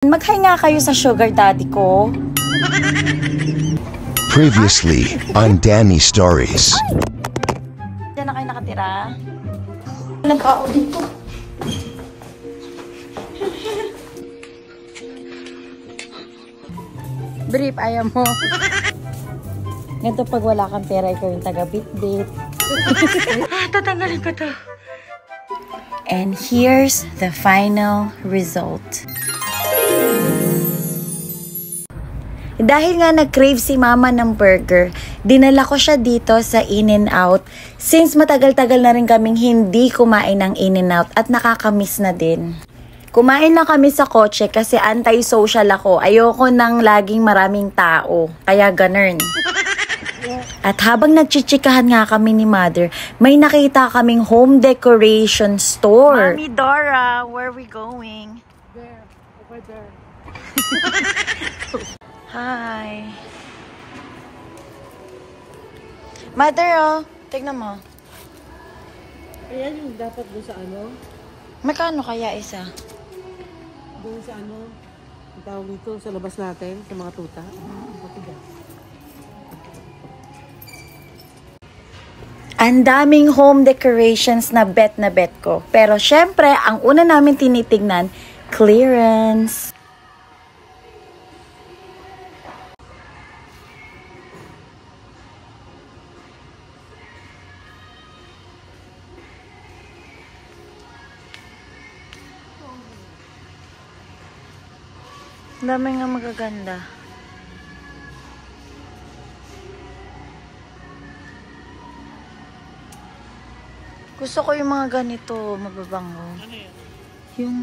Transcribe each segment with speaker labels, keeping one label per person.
Speaker 1: Mag-hi nga kayo sa sugar daddy ko.
Speaker 2: Previously on Danny Stories.
Speaker 1: Diyan na kayo nakatira? Nag-ao dito. Brief, ayaw mo. Ganito pag wala kang pera, ikaw yung taga-bit-bit. Tatanggalin ko to. And here's the final result. Dahil nga nag-crave si mama ng burger, dinala ko siya dito sa In-N-Out since matagal-tagal na rin kaming hindi kumain ng In-N-Out at nakakamiss na din. Kumain lang kami sa kotse kasi anti-social ako. Ayoko nang laging maraming tao. Kaya ganun. At habang nagchichikahan nga kami ni Mother, may nakita kaming home decoration store. Mommy Dora, where are we going?
Speaker 3: There, over there.
Speaker 1: Hi. Mother, oh. Tignan mo.
Speaker 3: Ayan yung dapat doon sa ano?
Speaker 1: Magkano kaya isa?
Speaker 3: Doon sa ano? Ang tawag dito sa labas natin, sa mga tuta. Matigas.
Speaker 1: Ang daming home decorations na bet ko. Pero syempre, ang una namin tinitignan, clearance. Dami nga magaganda. Gusto ko yung mga ganito, mababango.
Speaker 3: Ano yun?
Speaker 1: Yung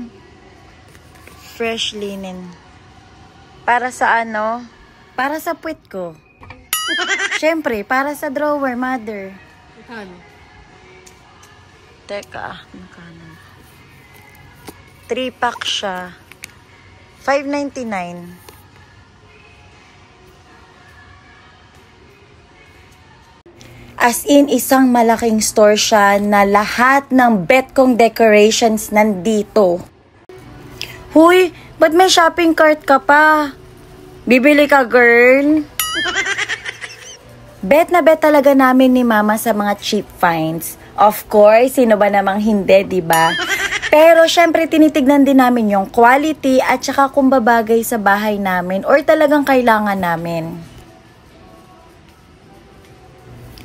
Speaker 1: fresh linen. Para sa ano? Para sa puwet ko. Siyempre, para sa drawer, Mother.
Speaker 3: Magkano?
Speaker 1: Teka, magkano? 3-pack siya. $5.99. As in, isang malaking store siya na lahat ng bet kong decorations nandito. Huy, ba't may shopping cart ka pa? Bibili ka, girl? Bet na bet talaga namin ni Mama sa mga cheap finds. Of course, sino ba namang hindi, diba? Pero syempre tinitignan din namin yung quality at saka kung babagay sa bahay namin or talagang kailangan namin.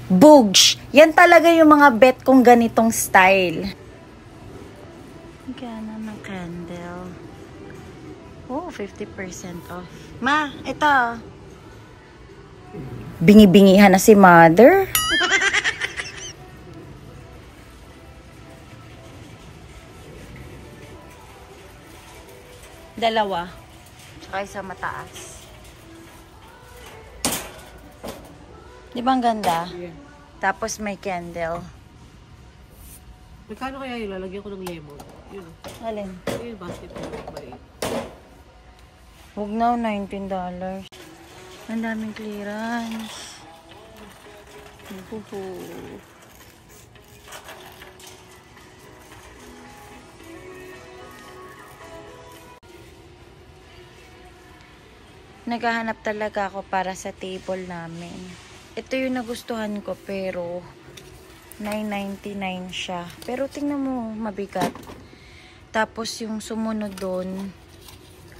Speaker 1: Boogs! Yan talaga yung mga bet kong ganitong style. Gana ng candle. Oh, 50% off. Ma, ito. Bingi-bingihan na si Mother. Dalawa. Tsaka isa mataas. Di ba ang ganda?
Speaker 3: Yeah.
Speaker 1: Tapos may candle.
Speaker 3: Magkano kaya yung lalagyan ko ng lemon? Yun.
Speaker 1: Alin?
Speaker 3: Yun, basket ko. Maliit.
Speaker 1: Huwag na, $19. Ang daming clearance. Uhuhu. Naghahanap talaga ako para sa table namin. Ito yung nagustuhan ko pero $9.99 siya. Pero tingnan mo, mabigat. Tapos yung sumunod doon,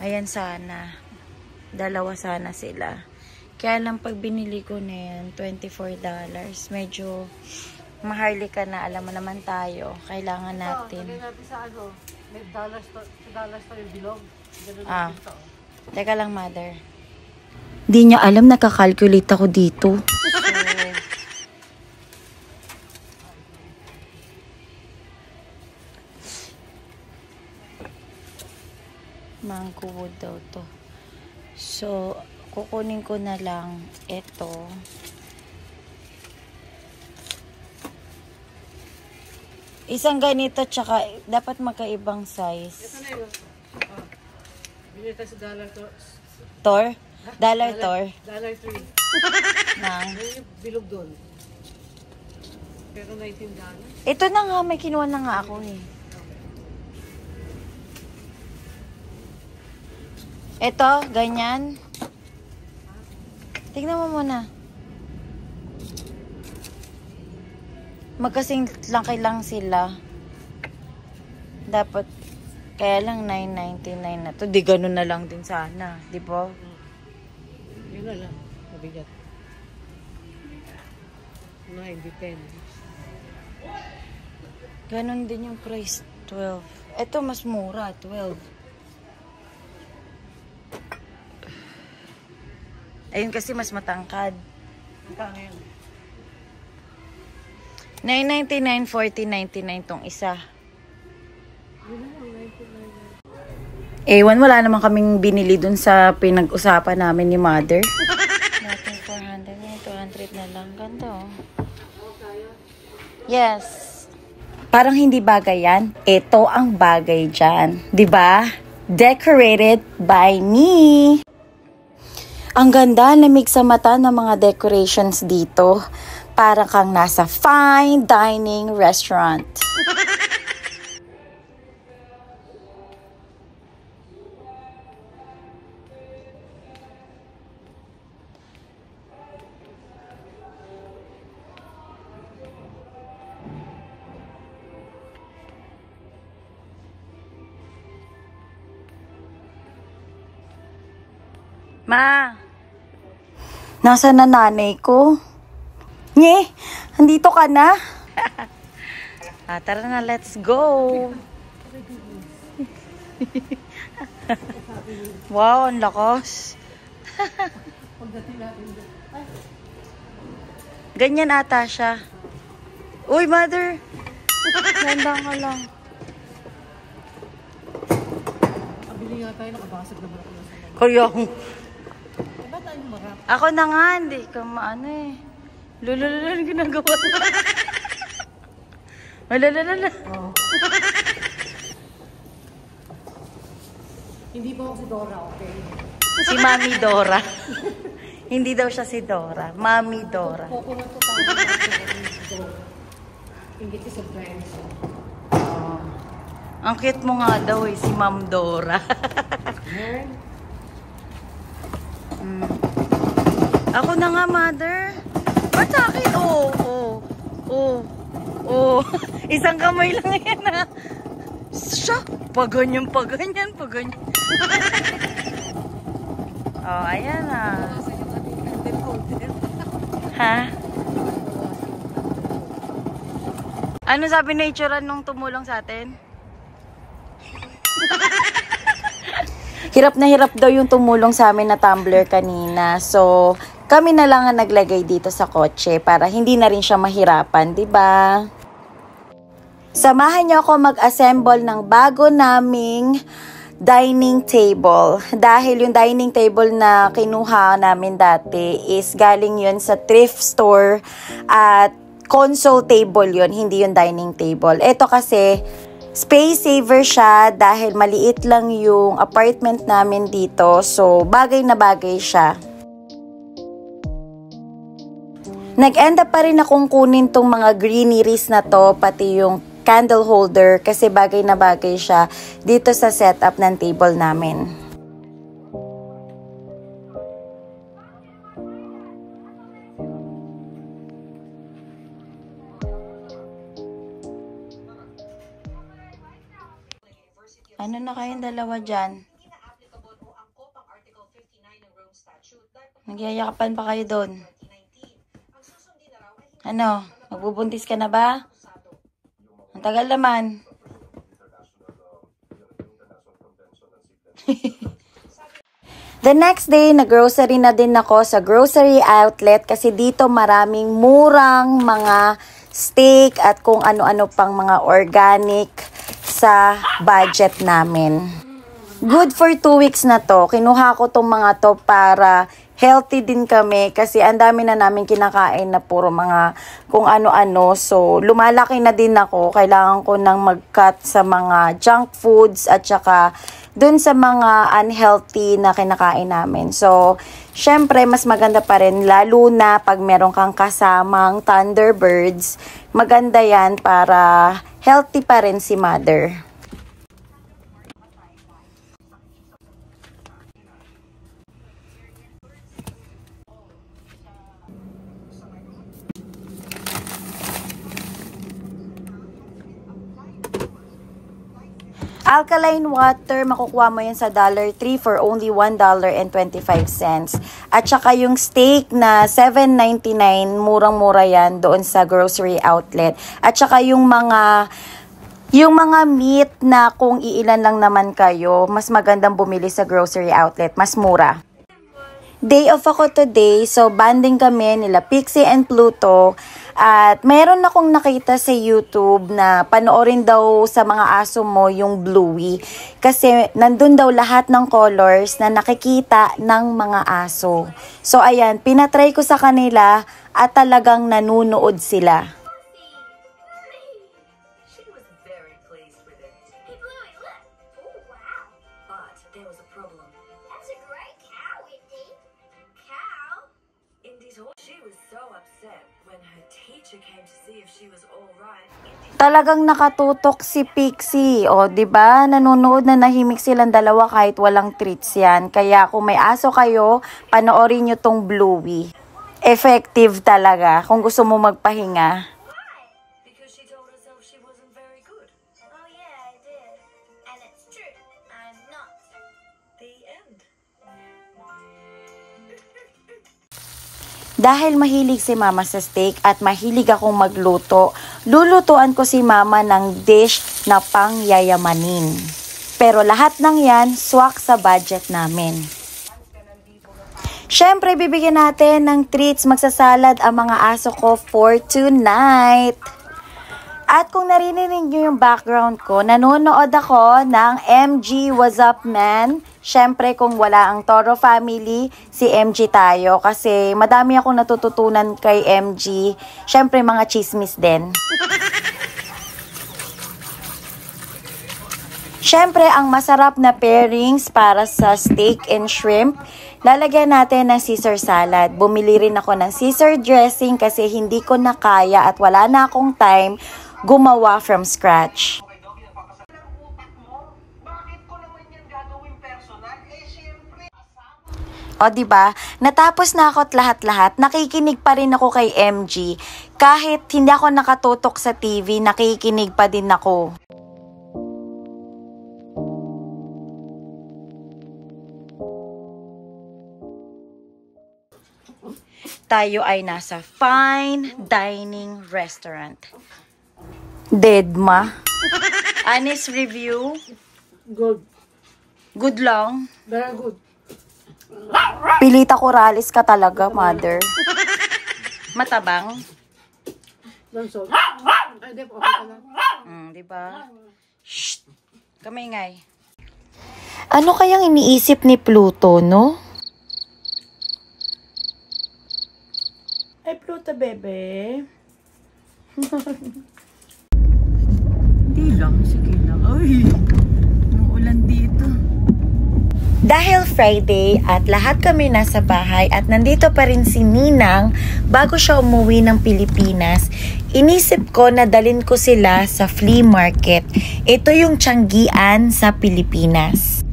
Speaker 1: ayan sana. Dalawa sana sila. Kaya lang pag binili ko na yan, $24. Medyo maharlika na. Alam mo naman tayo. Kailangan natin.
Speaker 3: Lagay natin sa ano, may dollar store yung bilog. Ganun
Speaker 1: Ah.
Speaker 3: natin ito.
Speaker 1: Teka lang, Mother. Di niya alam, nakakalculate ako dito. Mango wood daw to. So, kukunin ko na lang ito. Isang ganito, tsaka dapat magkaibang size.
Speaker 3: Ito na yun. Oh. Binili tayo sa dollar to.
Speaker 1: Tor? Dollar Tor?
Speaker 3: $3.
Speaker 1: Nang.
Speaker 3: Ayun yung bilog doon. Pero $19.
Speaker 1: Ito na nga, may kinuha na nga ako eh. Ito, ganyan. Tignan mo muna. Magkasing laki lang sila. Dapat, kaya lang 9.99 na to. Di ganun na lang din sana. Di ba?
Speaker 3: Yun na lang. Mabigat. 9, di 10.
Speaker 1: Ganun din yung price. 12. Ito, mas mura. 12. Ayun kasi mas matangkad.
Speaker 3: Magkano yan?
Speaker 1: 9.99, 40.99 tong isa. Ewan, wala naman kaming binili dun sa pinag-usapan namin ni Mother. Natin 400 na, 200 na lang. Ganda oh. Yes. Parang hindi bagay yan. Ito ang bagay dyan. Diba? Decorated by me. Ang ganda, lamig sa mata ng mga decorations dito. Parang kang nasa fine dining restaurant. Ma! Nasaan na nanay ko? Nye, andito ka na? Tara na, let's go. Wow, ang lakas. Ganyan ata siya. Uy, Mother. Ganda ka lang.
Speaker 3: Kabili nga tayo, nakabasag naman ako na sa mga.
Speaker 1: Kuyong.
Speaker 3: Diba tayo marap?
Speaker 1: Ako na nga, hindi ka maano eh. Lulululul, ginagawa na. Malalala.
Speaker 3: Oo. Hindi pa ako si Dora, okay?
Speaker 1: Si Mami Dora. Hindi daw siya si Dora. Mami Dora.
Speaker 3: Coconut to tawag. Hindi ko sa friends.
Speaker 1: Ang cute mo nga daw eh, si Ma'am Dora. Ako na nga, Mother. Ba't sa akin? Isang kamay lang yan, ha? Siya, paganyan. Ayan, ha? Ha? Ano sabi na itsura nung tumulong sa atin? Hirap na hirap daw yung tumulong sa amin na tumbler kanina. So, kami na lang ang naglagay dito sa kotse para hindi na rin siya mahirapan, di ba? Samahan niyo ako mag-assemble ng bago naming dining table. Dahil yung dining table na kinuha namin dati is galing yun sa thrift store at console table yun, hindi yung dining table. Ito kasi space saver siya dahil maliit lang yung apartment namin dito. So, bagay na bagay siya. Nag-end up pa rin akong kunin tong mga greeneries na to, pati yung candle holder kasi bagay na bagay siya dito sa setup ng table namin. Ano na kayong dalawa dyan? Nagyayakapan pa kayo doon? Ano? Magbubuntis ka na ba? Ang tagal naman. The next day, nag-grocery na din ako sa grocery outlet kasi dito maraming murang mga steak at kung ano-ano pang mga organic sa budget namin. Good for 2 weeks na to. Kinuha ko tong mga to para healthy din kami kasi ang dami na namin kinakain na puro mga kung ano-ano. So, lumalaki na din ako. Kailangan ko nang mag-cut sa mga junk foods at saka dun sa mga unhealthy na kinakain namin. So, syempre, mas maganda pa rin lalo na pag meron kang kasamang Thunderbirds. Maganda yan para healthy pa rin si Mother. Alkaline water, makukuha mo yan sa Dollar Tree for only $1.25. At saka yung steak na $7.99, murang-mura yan doon sa grocery outlet. At saka yung mga meat na kung iilan lang naman kayo, mas magandang bumili sa grocery outlet, mas mura. Day off ako today, so banding kami nila Pixie and Pluto. At mayroon akong nakita sa YouTube na panoorin daw sa mga aso mo yung Bluey. Kasi nandun daw lahat ng colors na nakikita ng mga aso. So ayan, pinatry ko sa kanila at talagang nanunood sila.
Speaker 4: She was very pleased with it. Hey Bluey, look! Oh wow! But there was a problem. That's a great cow, Indy. Cow? Indy's horse. She was so upset when her teacher came to see if she was all right.
Speaker 1: Talagang nakatutok si Pixie. O, 'di ba? Nanonood na nahimik silang dalawa kahit walang treats yan. Kaya kung may aso kayo, panoorin nyo tong Bluey. Effective talaga kung gusto mo magpahinga.
Speaker 4: Because she told herself she wasn't very good.
Speaker 5: Oh yeah, I did. And it's true. I'm not.
Speaker 4: The end.
Speaker 1: Dahil mahilig si Mama sa steak at mahilig akong magluto, lulutuan ko si Mama ng dish na pangyayamanin. Pero lahat ng yan, swak sa budget namin. Siyempre, bibigyan natin ng treats, magsasalad ang mga aso ko for tonight. At kung narinig niyo yung background ko, nanonood ako ng MG What's Up Man. Siyempre, kung wala ang Toro family, si MG tayo. Kasi madami akong natututunan kay MG. Siyempre, mga chismis din. Siyempre, ang masarap na pairings para sa steak and shrimp, lalagyan natin ng Caesar salad. Bumili rin ako ng Caesar dressing kasi hindi ko na kaya at wala na akong time gumawa from scratch. O, diba? Natapos na ako at lahat-lahat, nakikinig pa rin ako kay MG. Kahit hindi ako nakatutok sa TV, nakikinig pa din ako. Tayo ay nasa fine dining restaurant. Dedma. Honest review.
Speaker 3: Good.
Speaker 1: Good lang.
Speaker 3: Very good.
Speaker 1: Pilita Corrales ka talaga, mother. Matabang.
Speaker 3: Don't salt. Ay, di, okay ka na.
Speaker 1: Diba? Shh! Kamingay. Ano kayang iniisip ni Pluto, no? Ay, Pluto, bebe. Hindi lang, sige lang. Ay, umuulan dito. Dahil Friday at lahat kami nasa bahay at nandito pa rin si Ninang bago siya umuwi ng Pilipinas, inisip ko na dalhin ko sila sa flea market. Ito yung Tianggian sa Pilipinas.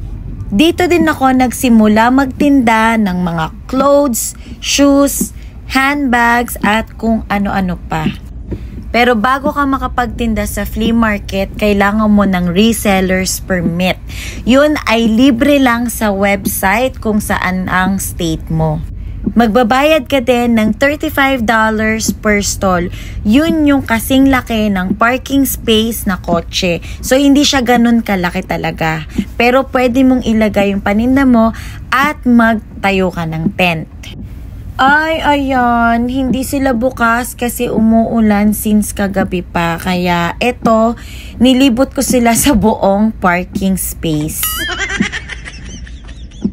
Speaker 1: Dito din ako nagsimula magtinda ng mga clothes, shoes, handbags at kung ano-ano pa. Pero bago ka makapagtinda sa flea market, kailangan mo ng reseller's permit. Yun ay libre lang sa website kung saan ang state mo. Magbabayad ka din ng $35 per stall. Yun yung kasing laki ng parking space na kotse. So, hindi siya ganun kalaki talaga. Pero pwede mong ilagay yung paninda mo at magtayo ka ng tent. Ay, ayan, hindi sila bukas kasi umuulan since kagabi pa. Kaya eto, nilibot ko sila sa buong parking space.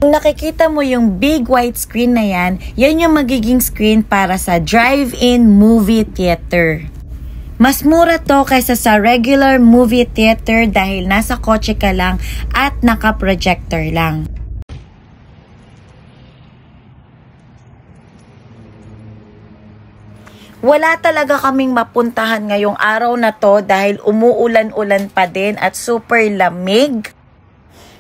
Speaker 1: Kung nakikita mo yung big white screen na yan, yan yung magiging screen para sa drive-in movie theater. Mas mura to kaysa sa regular movie theater dahil nasa kotse ka lang at naka-projector lang. Wala talaga kaming mapuntahan ngayong araw na to dahil umuulan-ulan pa din at super lamig.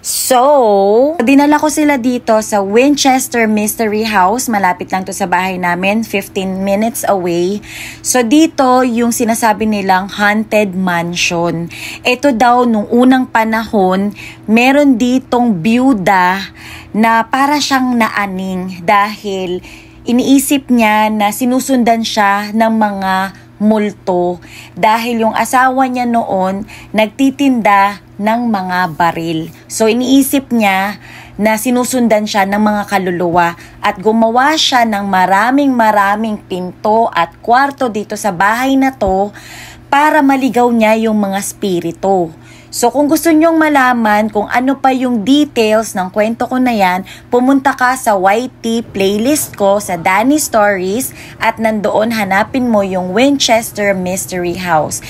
Speaker 1: So, dinala ko sila dito sa Winchester Mystery House. Malapit lang to sa bahay namin, 15 minutes away. So, dito yung sinasabi nilang haunted mansion. Ito daw, nung unang panahon, meron ditong byuda na para siyang naaning dahil iniisip niya na sinusundan siya ng mga multo dahil yung asawa niya noon nagtitinda ng mga baril. So iniisip niya na sinusundan siya ng mga kaluluwa at gumawa siya ng maraming pinto at kwarto dito sa bahay na to para maligaw niya yung mga spirito. So kung gusto nyong malaman kung ano pa yung details ng kwento ko na yan, pumunta ka sa YT playlist ko sa Danny Stories at nandoon hanapin mo yung Winchester Mystery House.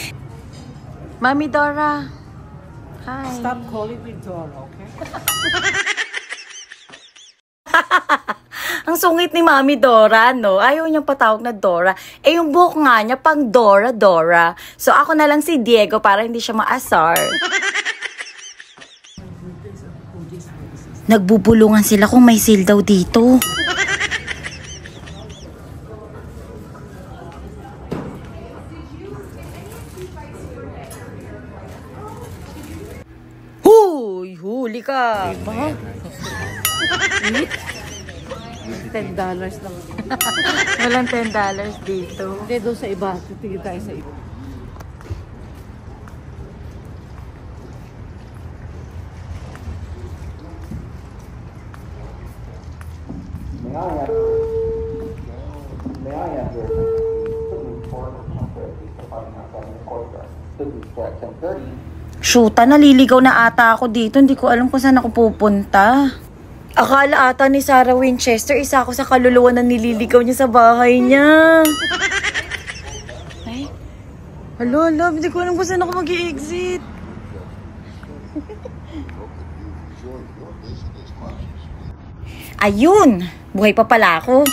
Speaker 1: Mami Dora. Hi.
Speaker 3: Stop calling me Dora, okay?
Speaker 1: Ang sungit ni Mami Dora, no? Ayaw niyang patawag na Dora. Eh, yung buhok nga niya, pang Dora. So, ako na lang si Diego para hindi siya maasar. Nagbubulungan sila kung may sale daw dito. Huy! Huli ka!
Speaker 3: $10 lang.
Speaker 1: Walang $10 dito.
Speaker 3: Hindi, doon sa iba. Titigil tayo sa iba.
Speaker 1: Shoota, naliligaw na ata ako dito. Hindi ko alam kung saan ako pupunta. Akala ata ni Sarah Winchester, isa ako sa kaluluwa na nililigaw niya sa bahay niya. Ay, hala, hindi ko alam kung saan ako mag-i-exit. Ayun, buhay pa pala ako.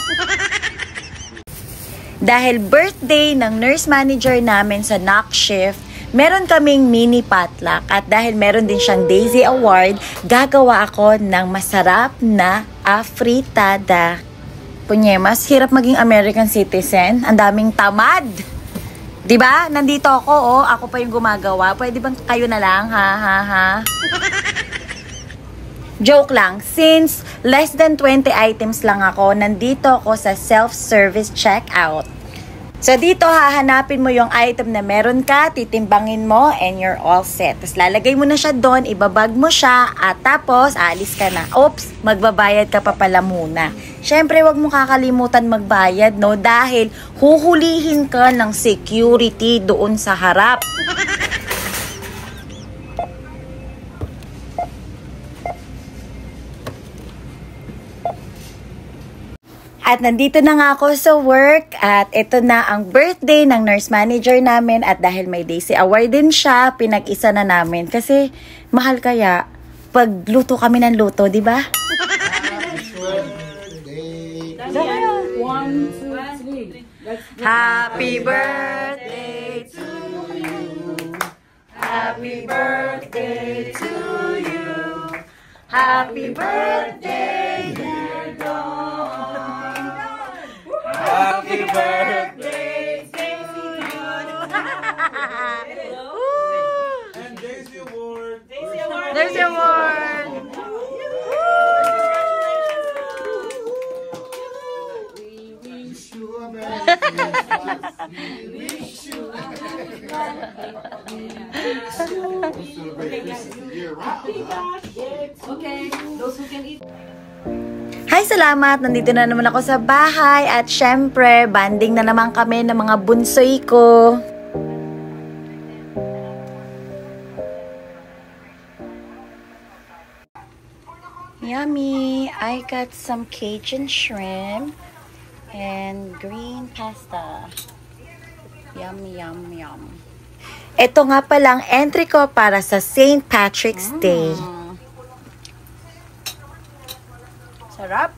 Speaker 1: Dahil birthday ng nurse manager namin sa knock shift, meron kaming mini potluck at dahil meron din siyang Daisy Award, gagawa ako ng masarap na afritada. Punyemas, hirap maging American citizen. Ang daming tamad. 'Di ba? Nandito ako, oh. Ako pa yung gumagawa. Pwede bang kayo na lang, ha? Joke lang. Since less than 20 items lang ako, nandito ako sa self-service checkout. So, dito hahanapin mo yung item na meron ka, titimbangin mo, and you're all set. Tapos, lalagay mo na siya doon, ibabag mo siya, at tapos, aalis ka na. Oops, magbabayad ka pa pala muna. Syempre, wag mo kakalimutan magbayad, no? Dahil, huhulihin ka ng security doon sa harap. At nandito na nga ako sa work at ito na ang birthday ng nurse manager namin at dahil may Daisy Award din siya, pinag-isa na namin kasi mahal kaya pag luto kami ng luto, di ba? Happy birthday to you. Happy birthday to you. Happy birthday, dear Dawn. Happy birthday to you.
Speaker 6: And Daisy Award.
Speaker 1: There's your award.
Speaker 6: We wish you a Merry Christmas. We wish you a Happy birthday.
Speaker 1: Hi, salamat! Nandito na naman ako sa bahay at syempre, banding na naman kami ng mga bunsoy ko. Yummy! I got some Cajun shrimp and green pasta. Yum, yum, yum. Ito nga palang entry ko para sa St. Patrick's Day. Sarap.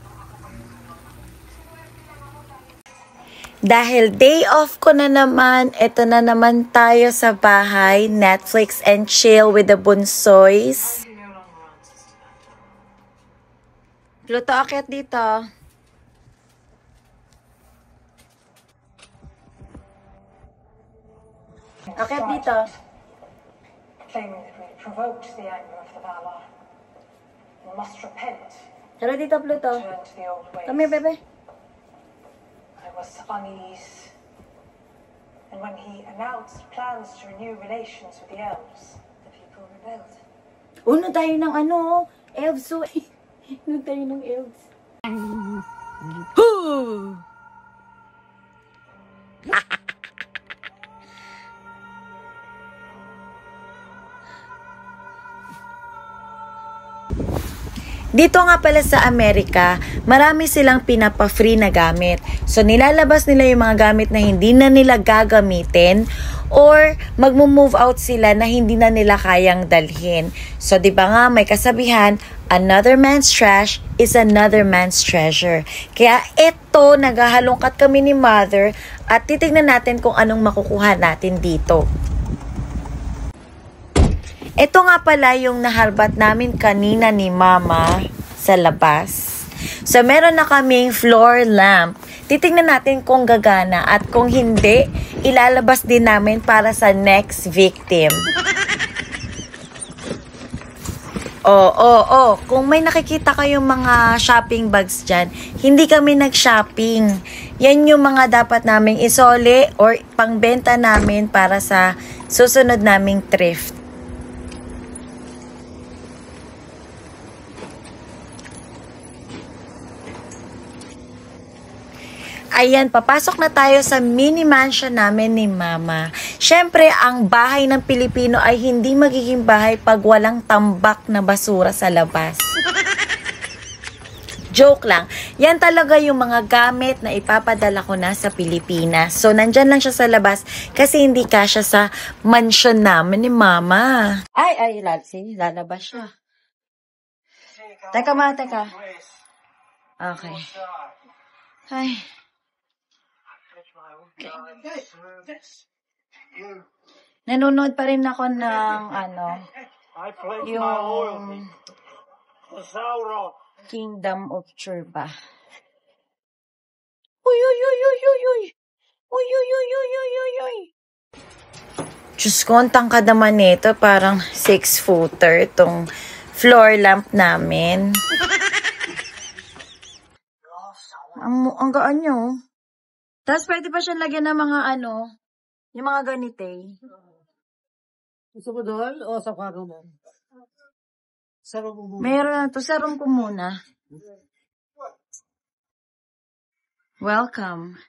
Speaker 1: Dahil day off ko na naman, ito na naman tayo sa bahay, Netflix and chill with the bunsoys. Pluto, akit dito. Akit dito.
Speaker 7: Claiming that we provoked the anger of the Valar. We must repent,
Speaker 1: Tara dito, Pluto.
Speaker 7: turn to the old ways.
Speaker 1: Come here, bebe.
Speaker 7: I was unease. And when he announced plans to renew relations with the elves, the people rebelled.
Speaker 1: Uno tayo ng ano, elves. Uno tayo ng elves. Dito nga pala sa Amerika, marami silang pinapa-free na gamit. So, nilalabas nila yung mga gamit na hindi na nila gagamitin or magmo-move out sila na hindi na nila kayang dalhin. So, di ba nga may kasabihan, another man's trash is another man's treasure. Kaya ito, naghahalongkat kami ni Mother at titignan natin kung anong makukuha natin dito. Ito nga pala yung naharbat namin kanina ni Mama sa labas. So, meron na kaming floor lamp. Titingnan natin kung gagana at kung hindi, ilalabas din namin para sa next victim. Kung may nakikita kayong mga shopping bags dyan, hindi kami nag-shopping. Yan yung mga dapat naming isole or pangbenta namin para sa susunod naming thrift. Ayan, papasok na tayo sa mini mansion namin ni Mama. Siyempre, ang bahay ng Pilipino ay hindi magiging bahay pag walang tambak na basura sa labas. Joke lang. Yan talaga yung mga gamit na ipapadala ko na sa Pilipinas. So, nandyan lang siya sa labas kasi hindi kasya sa mansion namin ni Mama. Ay, lalabas siya. Teka, teka. Okay. Ay. Nanonood pa rin ako ng yung Kingdom of Churba. Uy. Diyos ko, ang tangkad naman nito. Parang 6-footer itong floor lamp namin. Ang gaan niya, oh. Tapos pwede pa siyang lagyan ng mga yung mga ganite.
Speaker 3: Gusto mo doon o sa kwarto mo? Sa room mo muna.
Speaker 1: Meron na to. Sa room ko muna. Welcome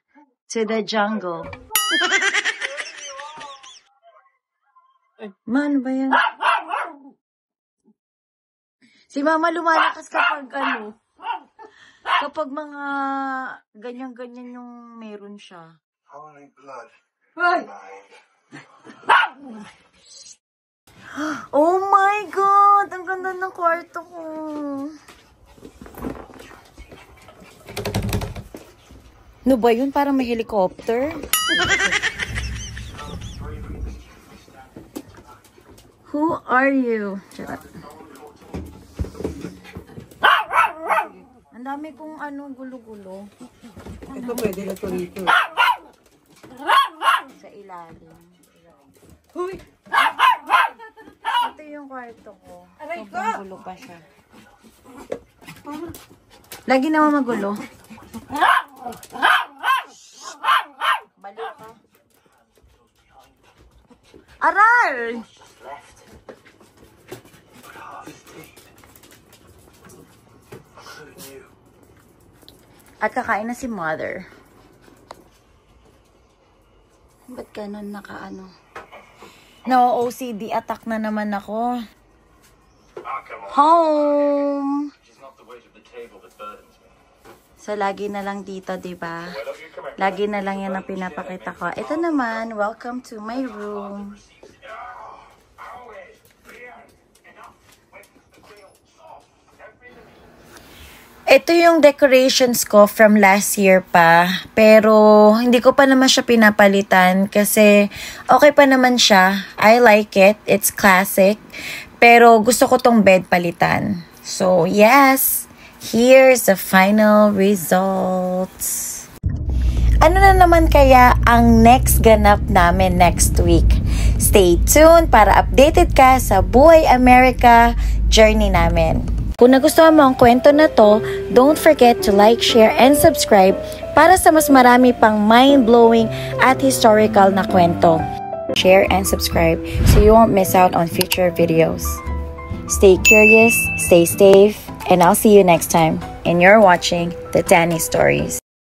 Speaker 1: to the jungle. Man, ba yan? Si Mama lumalakas kapag mga ganyan-ganyan yung meron siya. Oh my God! Ang ganda ng kwarto ko. Ano ba yun? Parang may helicopter? Who are you? Charot. Ang dami kong gulo-gulo.
Speaker 3: Ito pwede na ito rito.
Speaker 1: Sa ilalim.
Speaker 3: Huy!
Speaker 1: Ito yung kwarto ko. Sobrang gulo pa siya. Lagi naman magulo. Baliw ka. Aral! At kakain na si Mother. Ba't ganun No, OCD attack na naman ako. Home! So, lagi na lang dito, diba? Lagi na lang yan ang pinapakita ko. Ito naman, welcome to my room. Ito yung decorations ko from last year pa. Pero, hindi ko pa naman siya pinapalitan kasi okay pa naman siya. I like it. It's classic. Pero, gusto ko tong bed palitan. So, yes. Here's the final results. Ano na naman kaya ang next ganap namin next week? Stay tuned para updated ka sa Buhay America journey namin. Kung nagustuhan mo ang kwento na to, don't forget to like, share, and subscribe para sa mas marami pang mind-blowing at historical na kwento. Share and subscribe so you won't miss out on future videos. Stay curious, stay safe, and I'll see you next time. And you're watching The Danny Stories.